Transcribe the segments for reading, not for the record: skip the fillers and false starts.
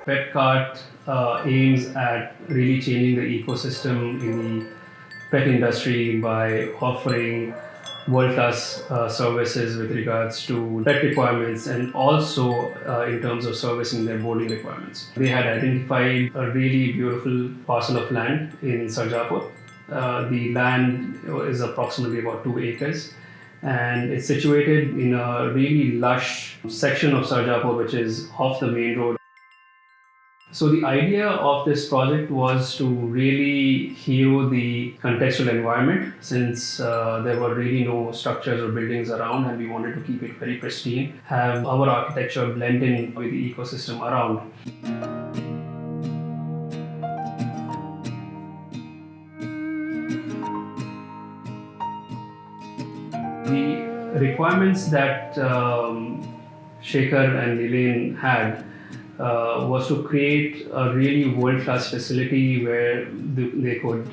Petcart aims at really changing the ecosystem in the pet industry by offering world-class services with regards to pet requirements and also in terms of servicing their boarding requirements. They had identified a really beautiful parcel of land in Sarjapur. The land is approximately about 2 acres and it's situated in a really lush section of Sarjapur which is off the main road. So the idea of this project was to really hero the contextual environment since there were really no structures or buildings around and we wanted to keep it very pristine, have our architecture blend in with the ecosystem around. The requirements that Shekhar and Elaine had was to create a really world-class facility where they could,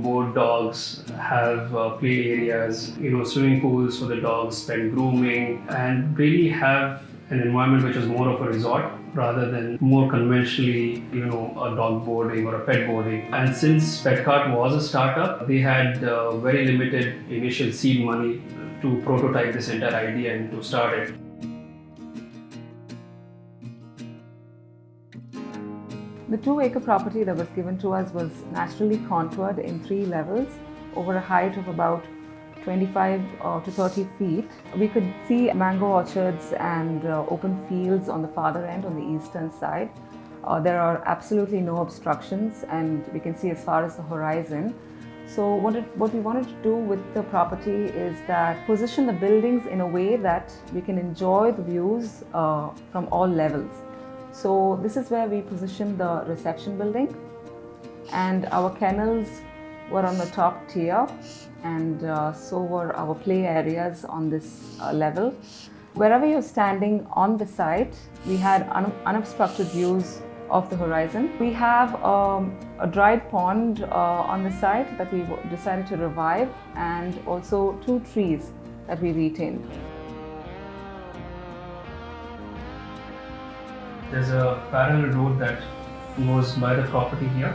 board dogs, have play areas, swimming pools for the dogs, spend grooming, and really have an environment which was more of a resort rather than more conventionally, a dog boarding or a pet boarding. And since Petcart was a startup, they had very limited initial seed money to prototype this entire idea and to start it. The 2-acre property that was given to us was naturally contoured in 3 levels over a height of about 25 to 30 feet. We could see mango orchards and open fields on the farther end on the eastern side. There are absolutely no obstructions and we can see as far as the horizon. So what we wanted to do with the property is that position the buildings in a way that we can enjoy the views from all levels. So this is where we positioned the reception building and our kennels were on the top tier and so were our play areas on this level. Wherever you're standing on the site, we had unobstructed views of the horizon. We have a dried pond on the site that we decided to revive and also 2 trees that we retained. There's a parallel road that goes by the property here.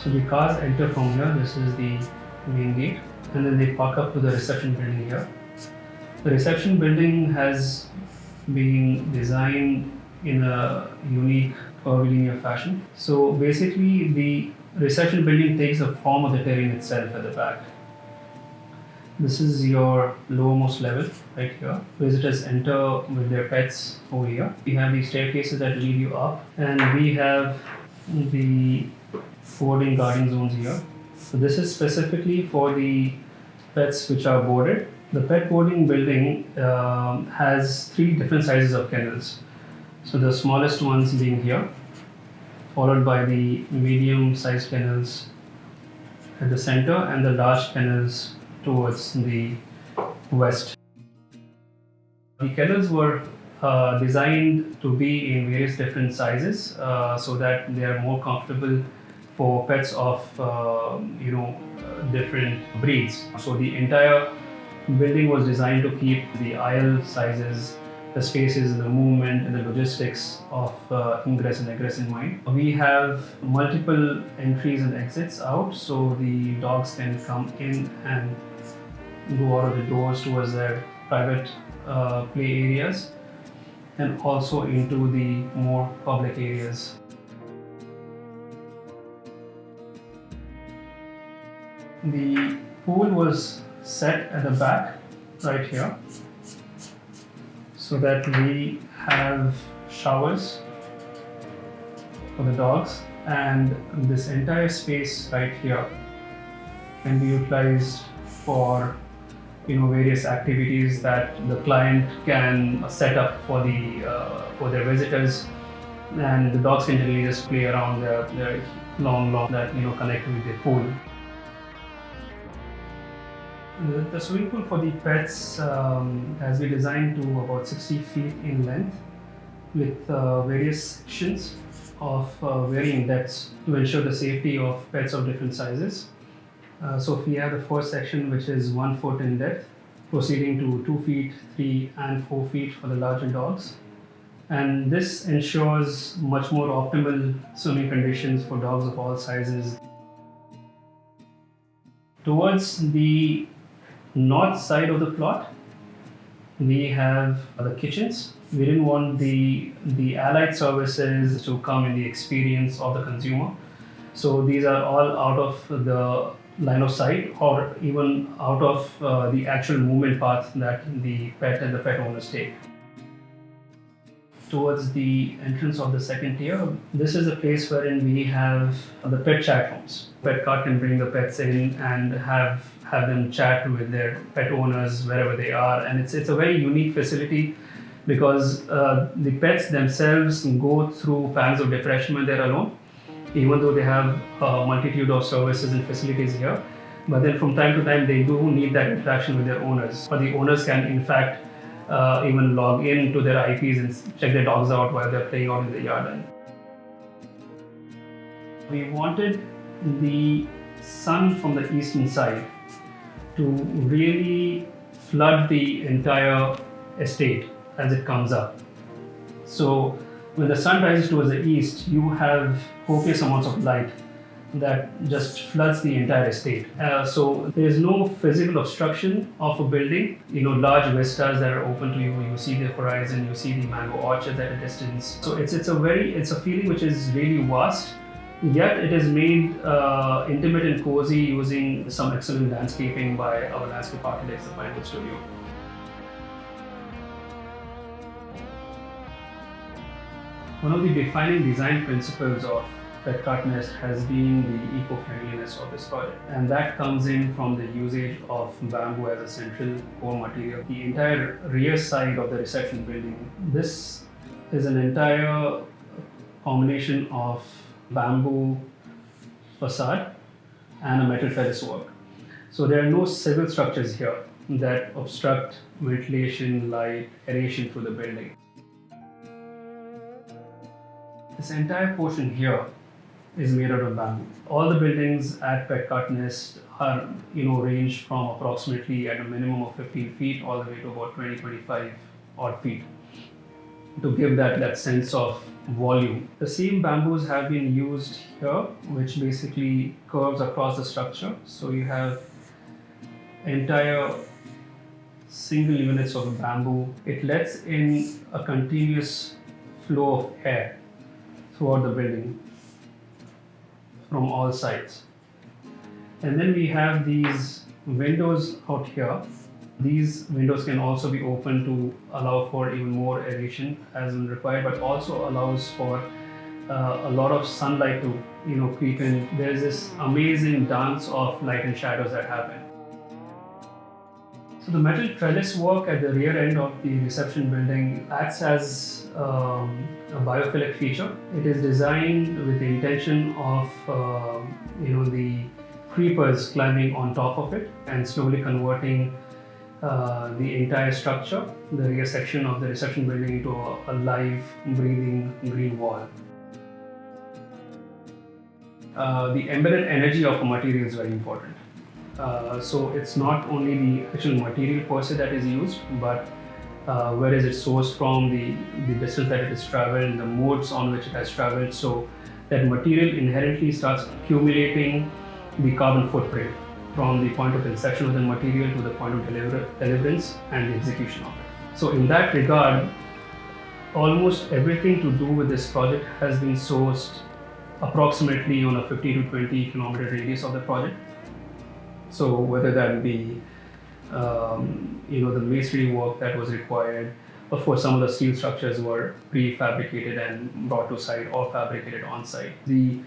So the cars enter from here, this is the main gate, and then they park up to the reception building here. The reception building has been designed in a unique curvilinear fashion. So basically the reception building takes the form of the terrain itself at the back. This is your lowermost level right here. Visitors enter with their pets over here. We have these staircases that lead you up and we have the boarding guarding zones here. So this is specifically for the pets which are boarded. The pet boarding building has 3 different sizes of kennels. So the smallest ones being here, followed by the medium-sized kennels at the center and the large kennels towards the west. The kennels were designed to be in various different sizes so that they are more comfortable for pets of different breeds. So the entire building was designed to keep the aisle sizes, the spaces, the movement and the logistics of ingress and egress in mind. We have multiple entries and exits out so the dogs can come in and go out of the doors towards their private play areas and also into the more public areas. The pool was set at the back right here so that we have showers for the dogs and this entire space right here can be utilized for various activities that the client can set up for their visitors, and the dogs can generally just play around their long that connect with the pool. The swimming pool for the pets has been designed to about 60 feet in length with various sections of varying depths to ensure the safety of pets of different sizes. So we have the first section which is 1 foot in depth, proceeding to 2 feet, 3 and 4 feet for the larger dogs. And this ensures much more optimal swimming conditions for dogs of all sizes. Towards the north side of the plot, we have the kitchens. We didn't want the allied services to come in the experience of the consumer. So these are all out of the line of sight or even out of the actual movement path that the pet and the pet owners take. Towards the entrance of the second tier, this is a place wherein we have the pet chat rooms. Pet cart can bring the pets in and have them chat with their pet owners wherever they are, and it's a very unique facility because the pets themselves go through pangs of depression when they're alone, even though they have a multitude of services and facilities here. But then from time to time, they do need that interaction with their owners. Or the owners can, in fact, even log in to their IPs and check their dogs out while they're playing out in the yard. We wanted the sun from the eastern side to really flood the entire estate as it comes up. So when the sun rises towards the east, you have copious amounts of light that just floods the entire estate. So there is no physical obstruction of a building. Large vistas that are open to you. You see the horizon. You see the mango orchards at a distance. So it's a feeling which is really vast. Yet it is made intimate and cozy using some excellent landscaping by our landscape architects, the Pinewood Studio. One of the defining design principles of Petcart Nest has been the eco-friendliness of this project, and that comes in from the usage of bamboo as a central core material. The entire rear side of the reception building, this is an entire combination of bamboo facade and a metal trellis work. So there are no civil structures here that obstruct ventilation, light, aeration through the building. This entire portion here is made out of bamboo. All the buildings at Petcart Nest are, range from approximately at a minimum of 15 feet all the way to about 20-25 odd feet to give that sense of volume. The same bamboos have been used here, which basically curves across the structure. So you have entire single units of bamboo. It lets in a continuous flow of air throughout the building from all sides. And then we have these windows out here. These windows can also be opened to allow for even more aeration as required, but also allows for a lot of sunlight to creep in. There's this amazing dance of light and shadows that happen. So the metal trellis work at the rear end of the reception building acts as a biophilic feature. It is designed with the intention of the creepers climbing on top of it and slowly converting the entire structure, the rear section of the reception building, into a live, breathing green wall. The embedded energy of a material is very important. So it's not only the actual material per se that is used, but where is it sourced from, the distance that it has traveled, the modes on which it has traveled. So that material inherently starts accumulating the carbon footprint from the point of inception of the material to the point of deliverance and the execution of it. So in that regard, almost everything to do with this project has been sourced approximately on a 50 to 20 kilometer radius of the project. So whether that be the masonry work that was required, of course some of the steel structures were prefabricated and brought to site or fabricated on site. The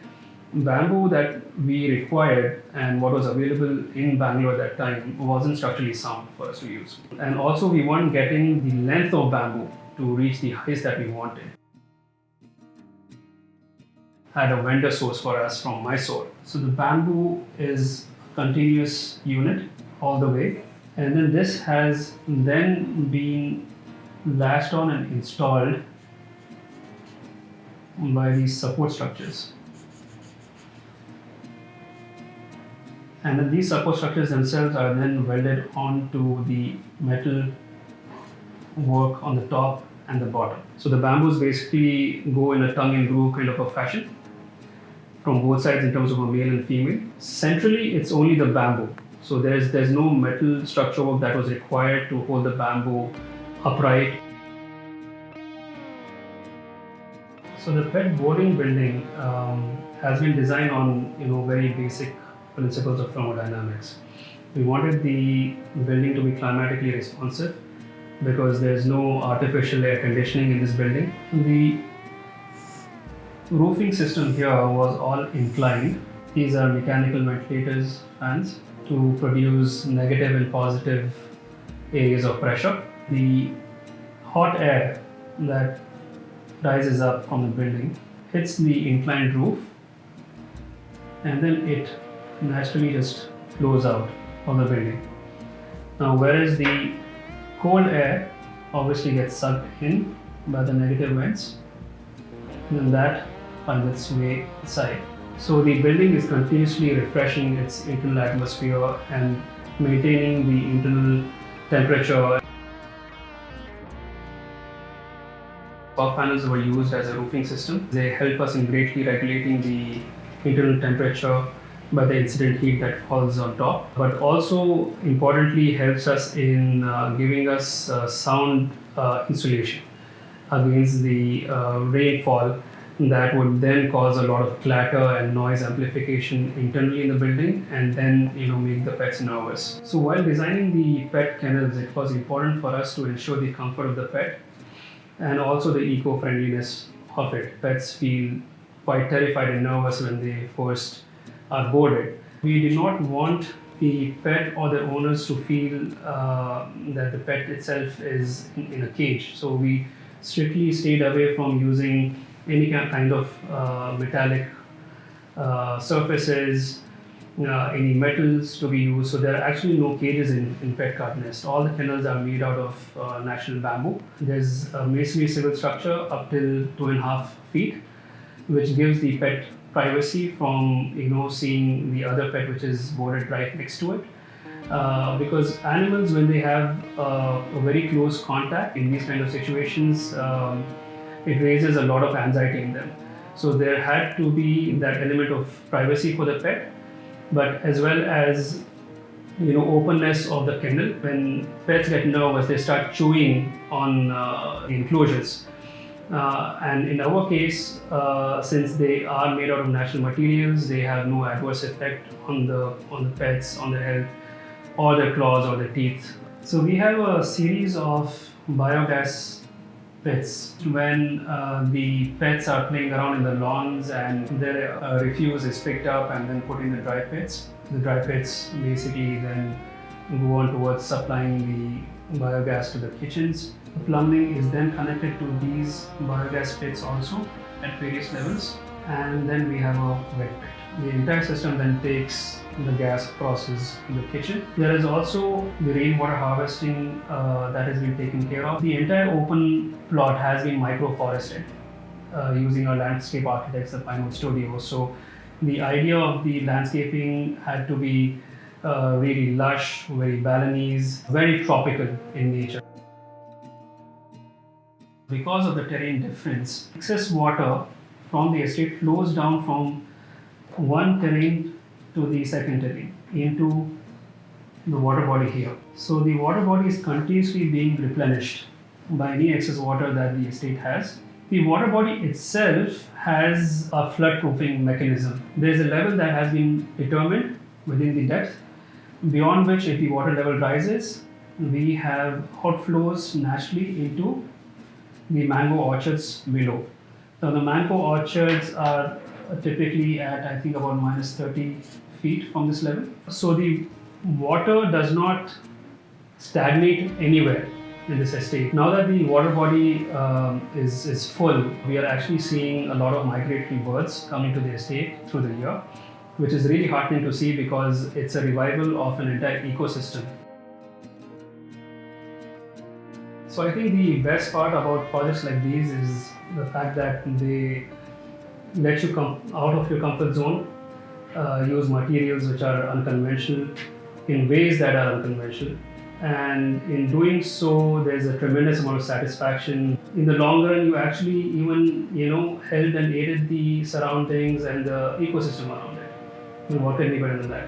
bamboo that we required and what was available in Bangalore at that time wasn't structurally sound for us to use. And also we weren't getting the length of bamboo to reach the heights that we wanted. Had a vendor source for us from Mysore. So the bamboo is a continuous unit all the way. And then this has then been lashed on and installed by these support structures. And then these support structures themselves are then welded onto the metal work on the top and the bottom. So the bamboos basically go in a tongue and groove kind of a fashion from both sides in terms of a male and female. Centrally, it's only the bamboo. So there's no metal structure work that was required to hold the bamboo upright. So the pet boarding building has been designed on very basic principles of thermodynamics. We wanted the building to be climatically responsive because there's no artificial air conditioning in this building. The roofing system here was all inclined. These are mechanical ventilators fans to produce negative and positive areas of pressure. The hot air that rises up from the building hits the inclined roof and then it naturally just flows out of the building. Now, whereas the cold air obviously gets sucked in by the negative vents, then that finds its way inside. So the building is continuously refreshing its internal atmosphere and maintaining the internal temperature. Fog panels were used as a roofing system. They help us in greatly regulating the internal temperature by the incident heat that falls on top, but also importantly helps us in giving us sound insulation against the rainfall that would then cause a lot of clatter and noise amplification internally in the building and then make the pets nervous. So while designing the pet kennels, it was important for us to ensure the comfort of the pet and also the eco-friendliness of it. Pets feel quite terrified and nervous when they first are boarded. We did not want the pet or the owners to feel that the pet itself is in a cage. So we strictly stayed away from using any kind of metallic surfaces, any metals to be used. So there are actually no cages in Pet Cart Nest. All the kennels are made out of natural bamboo. There's a masonry civil structure up till 2.5 feet, which gives the pet privacy from seeing the other pet which is boarded right next to it. Because animals, when they have a very close contact in these kind of situations, it raises a lot of anxiety in them. So there had to be that element of privacy for the pet, but as well as openness of the kennel. When pets get nervous, they start chewing on the enclosures. And in our case, since they are made out of natural materials, they have no adverse effect on the pets, on their health, or their claws or their teeth. So we have a series of biogas pits. When the pets are playing around in the lawns and their refuse is picked up and then put in the dry pits, the dry pits basically then go on towards supplying the biogas to the kitchens. The plumbing is then connected to these biogas pits also at various levels, and then we have a wet pit. The entire system then takes the gas process to the kitchen. There is also the rainwater harvesting that has been taken care of. The entire open plot has been microforested using our landscape architects, the Pinewood Studio. So the idea of the landscaping had to be really lush, very Balinese, very tropical in nature. Because of the terrain difference, excess water from the estate flows down from one terrain to the second terrain into the water body here. So the water body is continuously being replenished by any excess water that the estate has. The water body itself has a flood proofing mechanism. There is a level that has been determined within the depth, beyond which if the water level rises, we have outflows naturally into the mango orchards below. Now the mango orchards are typically at I think about minus 30 feet from this level. So the water does not stagnate anywhere in this estate. Now that the water body is full, we are actually seeing a lot of migratory birds coming to the estate through the year, which is really heartening to see because it's a revival of an entire ecosystem. So I think the best part about projects like these is the fact that they let you come out of your comfort zone, use materials which are unconventional in ways that are unconventional, and in doing so, there's a tremendous amount of satisfaction. In the long run, you actually even helped and aided the surroundings and the ecosystem around it. What can be better than that?